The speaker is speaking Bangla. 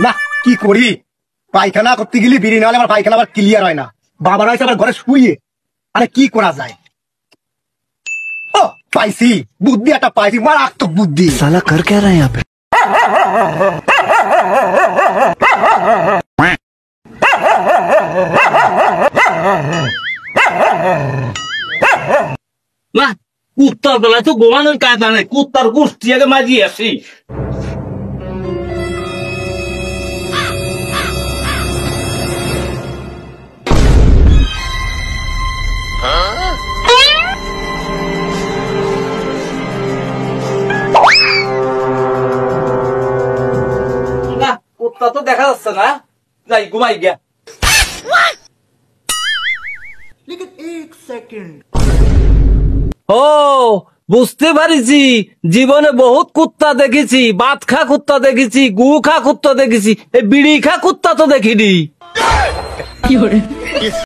না কি করি, পায়খানা করতে গেলে বিড়ি না হলে আমার পায়খানা আবার ক্লিয়ার হয় না। বাবা রয়েছে আবার ঘরে শুয়ে, আরে কি করা যায়? ও পাইছি বুদ্ধি, একটা পাইছি, মারাত্মক বুদ্ধি। साला कर क्या रहा है यहाँ पे? না কুত্তার বেলায় তো গোমানোর কায়দা নেই, কুত্তার গোষ্ঠী আগে মাজিয়ে আসি। না কুত্তা তো দেখা যাচ্ছে না, যাই ঘুমাই গিয়া। ও বুঝতে পারিছি, জীবনে বহুত কুত্তা দেখেছি, বাত খা কুত্তা দেখেছি, গু খা কুত্তা দেখেছি, এই বিড়ি খা কুত্তা তো দেখিনি।